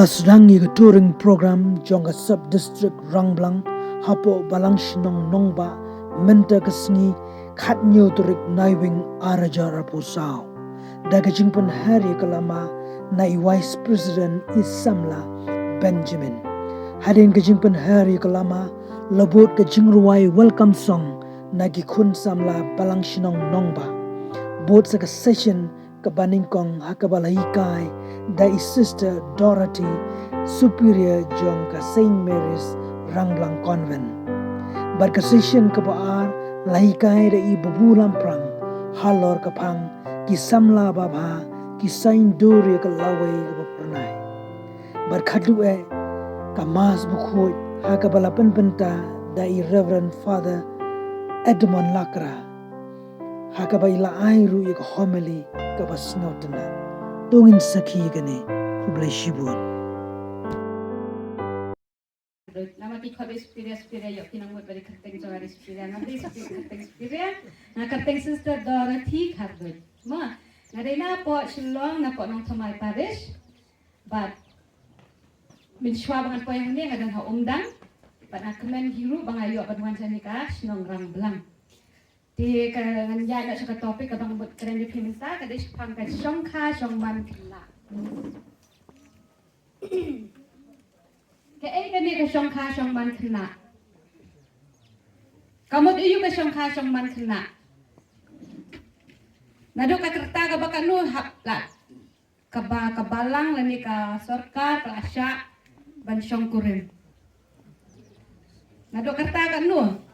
Lasrangi ke touring program jong ke Sub-District Rangblang hapoh Balang Shnong Nongbah menta kesngi khat nyu turik naiwing araja raposau da kejingpen hari kelama nai Vice President Isamla Benjamin hadin kejingpen hari kelama lebut kejingruai welcome song nagi kun samla Balang Shnong Nongbah bot sa session kebaningkong hakabalaikai dai Sister Dorothy Superior jong ka Saint Mary's Rangblang Convent. Berkesession kebaar laikai dai bubu lamprang halor kapang ki samla babha ki Saint Dori ke lawai ke pernai. Berkadu kamas bukhoi hakabalapan penta dai Reverend Father Edmond Lakra hakabai la airu ik homily ka basnotna tungin sakhi gane kublai shibun nama ti khabe spiria yok kinang mot bari khateng jawari spiria na di khateng spiria na khateng Sister Dorothy khatoi ma ngarena po shillong na po nong thamai parish but min shwa bangan po yang ni ngadang ha umdang but na kemen hiru bangayo paduan sanika Shnong Rangblang di kan ya nak cakap topik abang buat keren di pemirsa kada pangkat songkha songman kila ke kan ni ke songkha songman kila kamu tu juga songkha songman kila nado ka kerta ka bakanu hapla ka balang lani ka sarkar ka asya ban songkurin nado kerta ka nu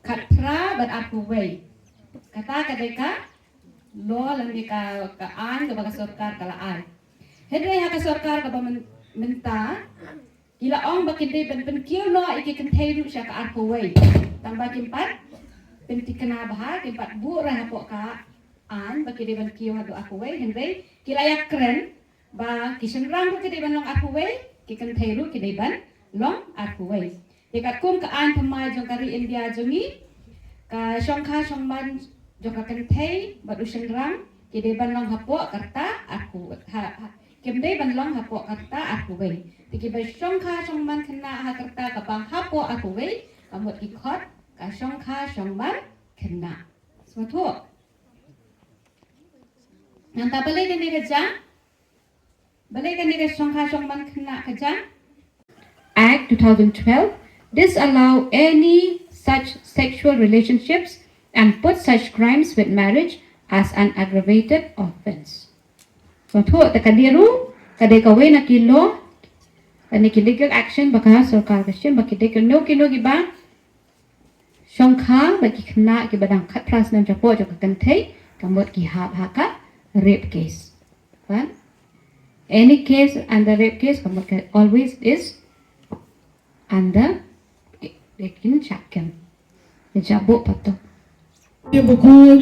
Katra but aku way. Kata kadeka lo lagi ka aan ke baga sarkar kalaan. Hedre ha ka sarkar ka minta kila ong bakinde ben kiyo no iki kenteru sya ka aku way. Tambah kimpat penti kena bahar kimpat bu ra po ka aan bakinde ben kiyo hadu aku way hedre kila yak keren ba kisenrang ko kide ben long aku way ki kenteru kide ben long aku way. Dekat kum kaan pemai jong kari India jongi ka songkha songman jong ka kentei batu sengrang kide ban long hapo karta aku kemde ban long hapo karta aku we tiki ba songkha songman kena ha karta ka bang hapo aku we kamot ikot ka songkha songman kena semua nanta balik ni kerja balik ni ke songkha songman kena kerja Act 2012 disallow any such sexual relationships and put such crimes with marriage as an aggravated offense. So to the kadiru kade kawe na kilo ani legal action baka sarkar question baki de no kilo giba shongkha baki khna ki badang khat pras nam japo jo kantei kamot ki ha rape case. Right? Any case under rape case kamot always is under Lekin cakkan, jabuk patut. Ya bukun,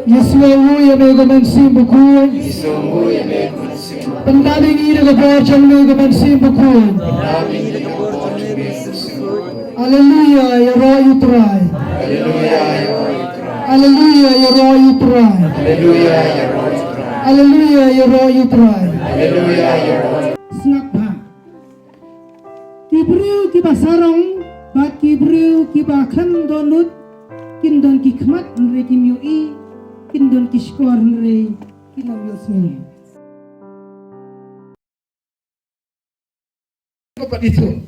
Yeswawu ya megamansi bukun, Pendabing ina keberjang megamansi bukun. Hallelujah ya roh Yutrai. Hallelujah ya roh Yutrai. Hallelujah ya roh Yutrai. Snap. Kibriu kiba sarong, bat kibriu kiba khandonut, kindon ki khmat nre kimyui, kindon ki skor nre kinamyosni. Kapat itu,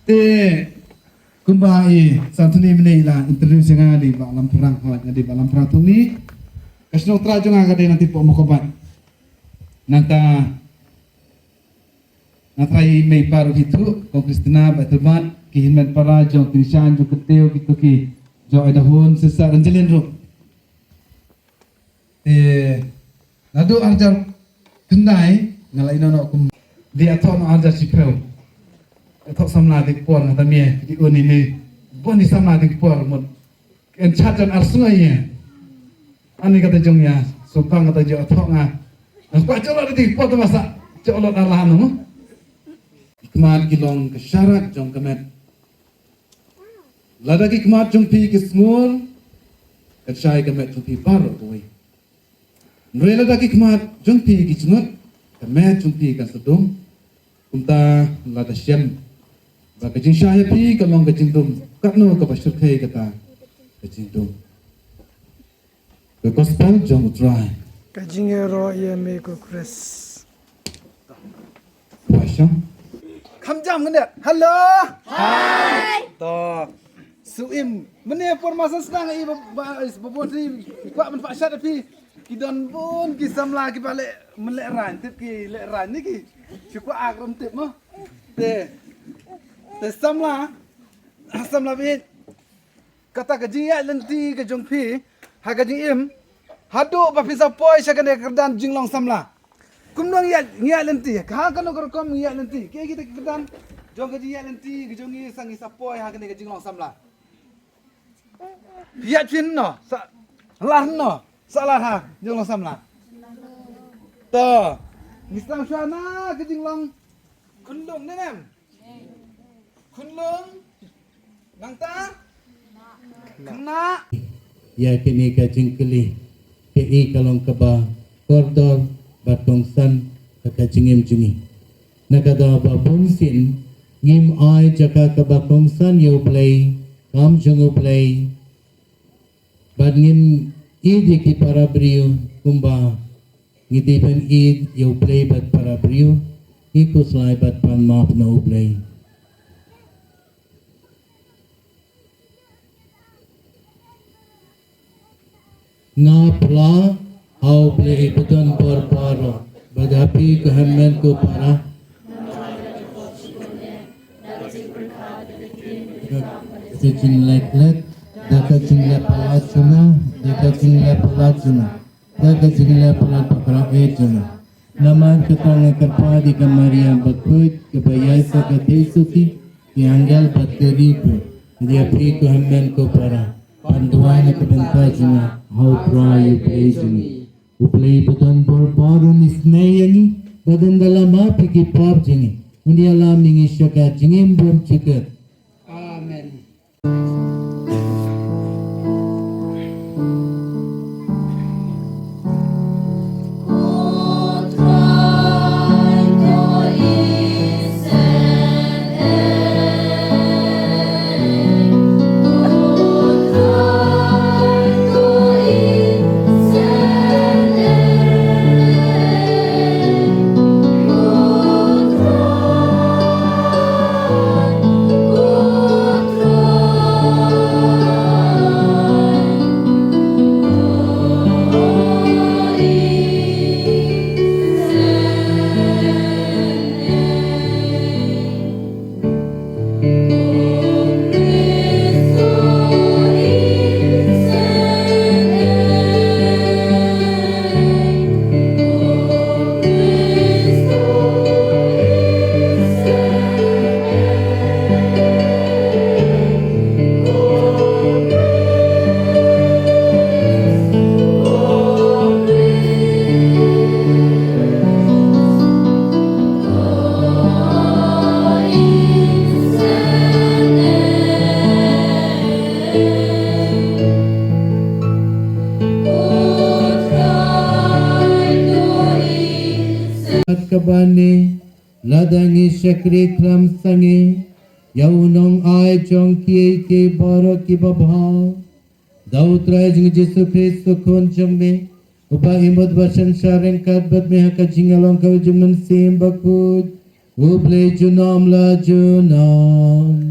te kumbai santuni menila interview singa di balam perang hot di balam perang tu ni, kasno trajung agak nanti po mokobat, nanta Natrai may paru itu, kau Kristina, Batuban, kihimat para jong tinsyan jong keteo gitu ki jong ada hun sesar anjelin ro nadu arjar kendai ngalai nono kum dia thon arjar sipeu thok samla dik por ngata mie di uni ni boni samla dik por mon en chatan arsungai ya ani kata jong ya supang kata jo thok nga apa jolot dik por masa jolot arlahan no ikmat kilong kesyarat jong kemet lada ikmat jong pi kismur kacai kemet jong pi paro boy nrela da ikmat jong pi kismut kemet jong pi kasedum kumta lada syam ba kajing syaya pi kalong kajing dum katno ka pasur khai kata kajing dum ke gospel jong utrai kajing ro ye me ko kres Washam Kamjam ngene. Halo. Hai. To. Suim. Mene formasi sedang i babon pak men pak syat api. Kidon pun kisam lagi balik melek ran tip ki lek ran ni ki. Cukup agam tip mo. Te. Te samla. Samla bit. Kata gaji ya lenti ke jong pi. Ha gaji im. Hadu ba pisa poi syakane kerdan jinglong samla. Kumnong ya lenti, kah kan orang kom ya lenti. Kaya kita kedan, jong gaji ya lenti, jong ni sang isapoi ha kene gaji long samla. Biat chin no, lah no, salah ha jong long samla. To, misang syana gaji long kunlung ni nem. Kunlung, nangta, kena. Ya kini kajing keli ke i kalong kaba koridor batong san kakajingim jingi nakada babon sin ngim ai jaka kabakong san yo play kam jungo play bad ngim id ki para brio kumba ngiti pen id yo play bad para brio iko slai bad pan map no play nga pla how play beton por paro badapi kehamen ko para kajing lek dakajing lepalachuna dakajing lepalachuna dakajing lepalachuna ejuna naman ketong kerpadi ke Maria bakut kebayai sa katesuki tianggal bateripu dia pi kehamen ko para panduan ke bentajuna how try you praise me Uplay beton por nisnayani badan dalam api ki pap jingi undi alam ningi syaka jingim bom ciket. Amen. Kabane ladangi syakri kram sange yaunong ai jong kie ke baro ki babha dautra jing Jesu Kristus kon jangme upa imod basan syaren kat bat me haka jingalong kau jumen sim bakut uble junam la junam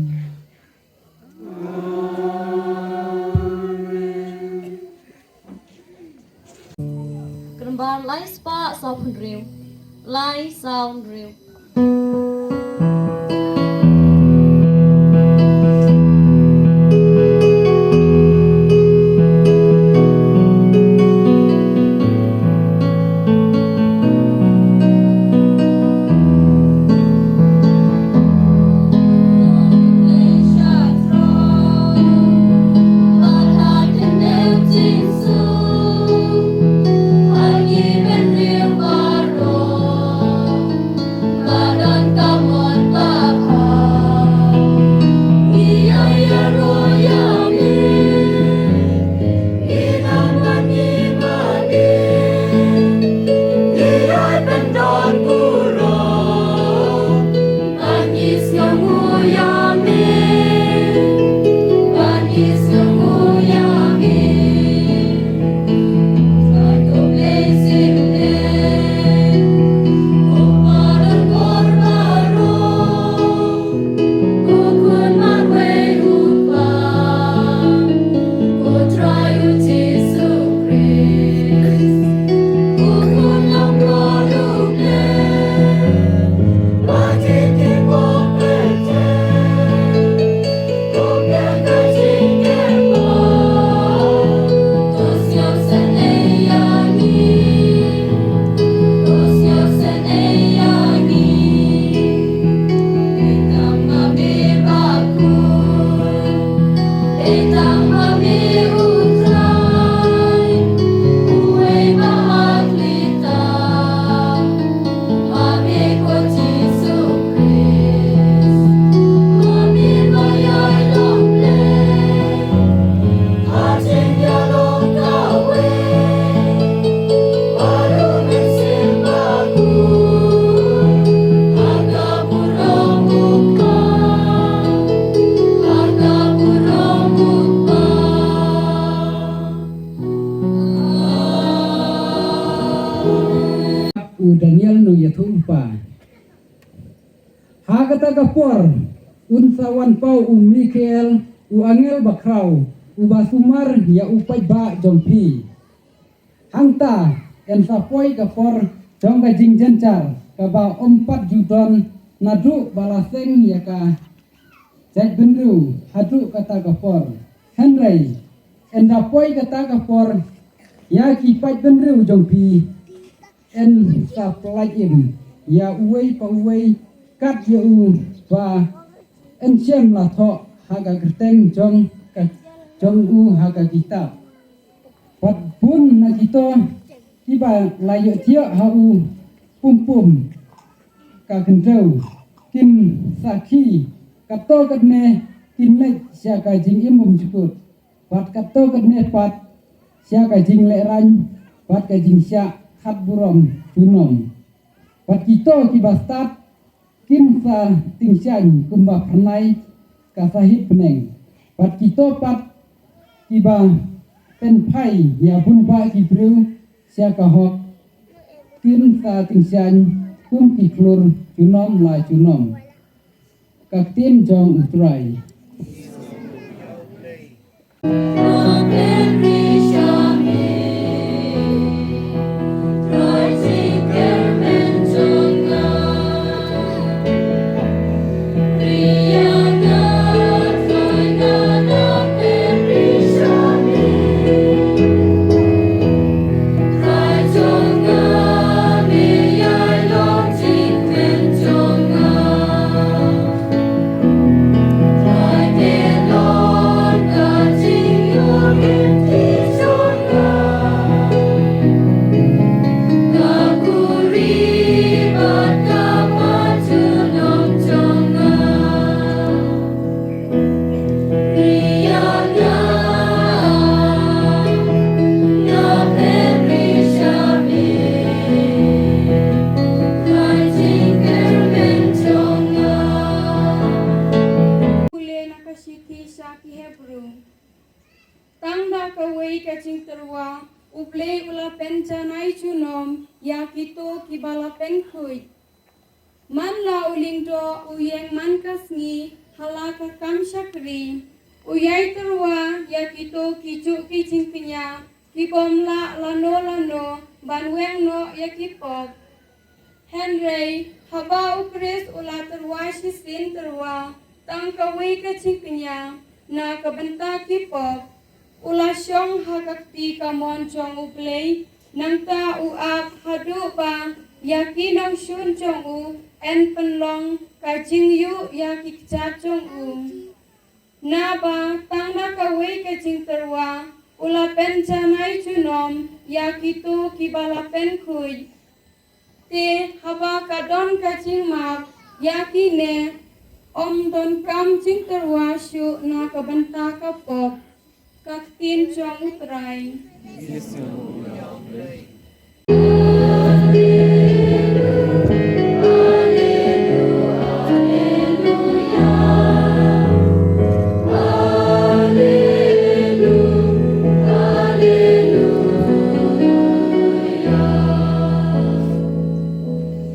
Kerembar lai spa sound real. Lai sound real. kapor unsawan pau Michael angel bakrau basumar ya upai ba jompi hangta en sapoi kapor jong ka jing jencar ka ba 4 judon nadu balaseng ya ka jai bendu hadu kata kapor Henry en sapoi kata kapor ya ki pai bendu jompi en supply in ya uwei pa uwei kat ya u ba en chem la tho haga kerteng jong u haga kitab pat pun na kito kiba layo thia ha u pum ka kendau kin sakhi kato kadne kin le sia ka jing imum jukut pat kato kadne pat sia ka jing le ran pat ka jing sia khat burom junom pat kito kiba start kin sa tingsian kumba pranai ka sahib peneng pat kito pat kiba pen pai ya bun ba ki bru sia ka hok kin sa tingsian kum ki klur junom la junom ka tin jong utrai Tangda kawai kacing terwa uple ula pencanai cunom ya kito kibala penkui manla uling do uyeng man kasngi halaka kam syakri uyai terwa ya kito kijuk kicing pinya kibomla lano banweng no ya kipok Henry haba ukres ula terwa sisin terwa tang kawai kacing pinya na kabenta kipok ula syong hakakti kamon chong uplay nangta uak hadu pa yaki nang shun chong u en penlong kajing yu yaki kicap chong u na ba tangna kawai kajing terwa ula pencanai cunom yaki tu kibala penkui te haba kadon kajing mak yaki ne om don kam jing terwa syu na kabenta kapok kaktin chong utrai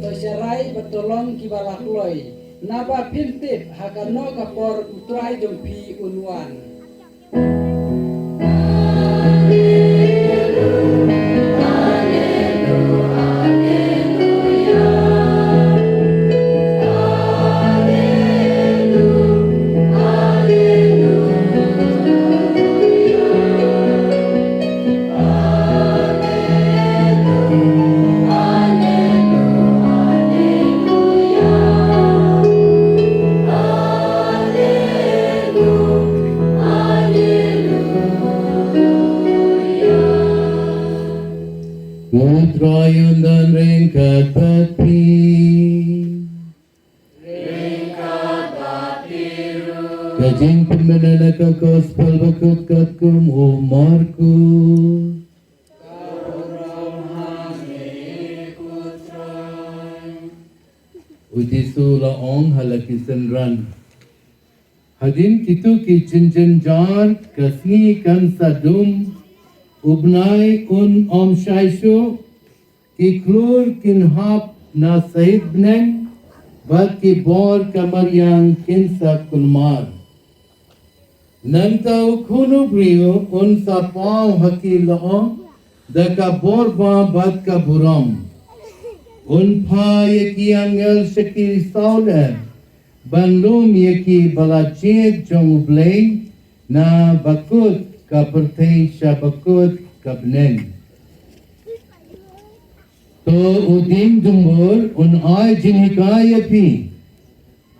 Tosyarai betolong kibalak loy naba piltip hagano kapor utrai jompi unwan Utrayan dan ringkat bati Kajing pemenana kakos palbakut katkum umarku Utisu laong halaki senran Hadin kitu ki cincin jar kasni kan sadum Ubnai un om shaishu ki klur kin hap na sahid bneng baki bor kamaryang kinsa kulmar. Nantau kunu brio unsa pau haki loo daka borba bat ka buram. Unpa yaki angel shaki sauler banlum yaki balachet jong blay na bakut ka pertay siya bakut ka bnen. To udin dumur un ay jinikaya pi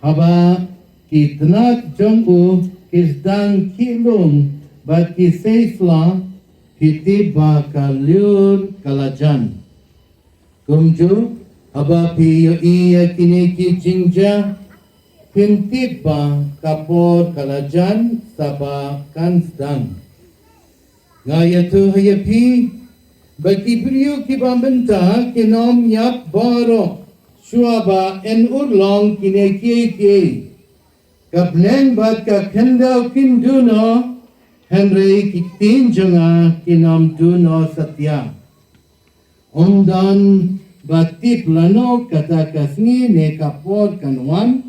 haba kitnak jong u kisdang kilum bat kisaysla kitiba kalyur kalajan. Kumju haba piyo iya kiniki jingja kintiba kapor kalajan saba kansdang. Ngaya tu hayapi bagi beriu kibambenta kinom yap baro suaba en urlong kineki kaplen bat ka kendau kinduno Henry kitin jonga kinom duno satya ondan bati plano kata kasni ne kapor kanwan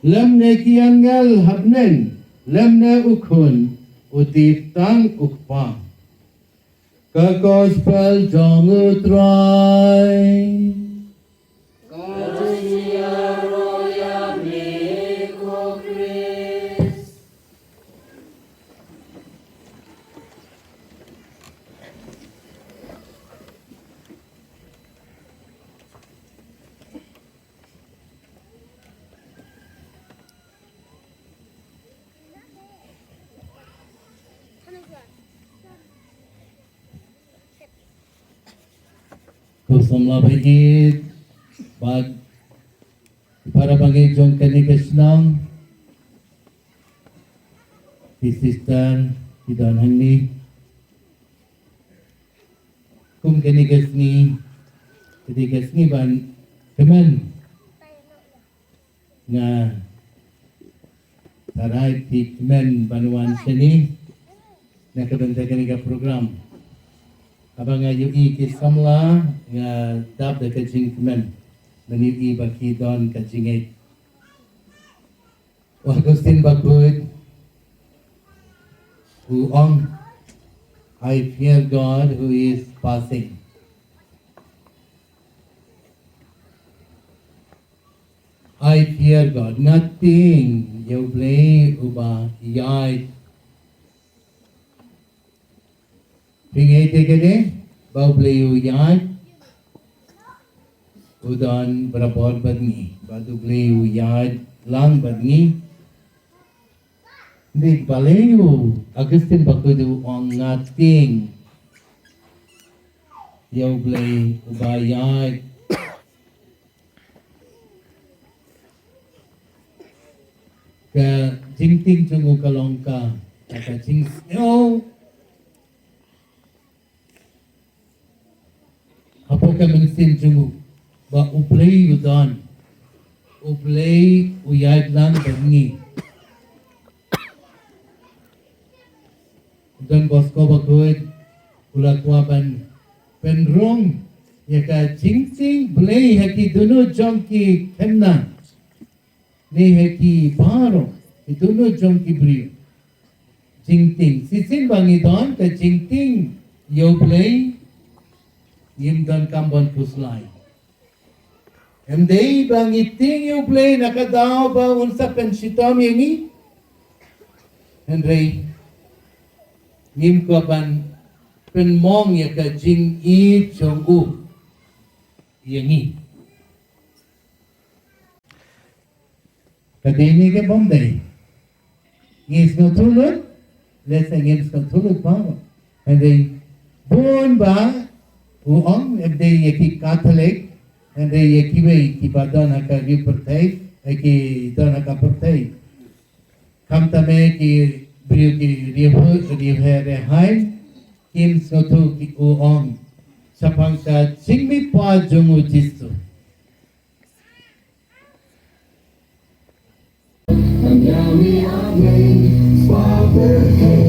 lemne kiangal habnen lemne ukun utip tang ukpa ka gospel jong utrai Kusumla bhajit bag para bagi jong kani kasnang sister kidan hangni kum kani kasni ban teman nga sarai tikmen banuan seni na kabenta kani ka program abang ayu iki samla nga dab de kajing kemen meniti baki don kajingai Augustin bakut who on I fear God who is passing. I fear God, nothing you play uba yai Pingai tegede bau beliau yan udan berabot badni batu beliau yan lang badni dik beliau Agustin bakudu on nothing yau beliau ubayat ke jingting cungu kalongka kata jing hapoh ka mensin cungu ba uplay udan uplay uyad lang bangi dan bosko bakut ulakwaban penrong yaka jingting play haki duno jongki kenna ni haki baro duno jongki brio jingting sisin bangi don ka jingting yo play yim dan kambon puslay. Hindi bang iting yung play nakadaw ba unsa pensitom yengi? Henry yim ko ban penmong ya ka jing i chong u yengi. Kadini ke Bombay. Ngis no tulad, let's say ngis no tulad pa. Henry buon ba Uang, if they yaki Catholic, and they yaki way kibadan haka ripertay, ki don haka pertay. Kam tame ki brio ki rivere hai, kim sotu ki uang, sapang ka chingmi pa jungu jistu. Amen.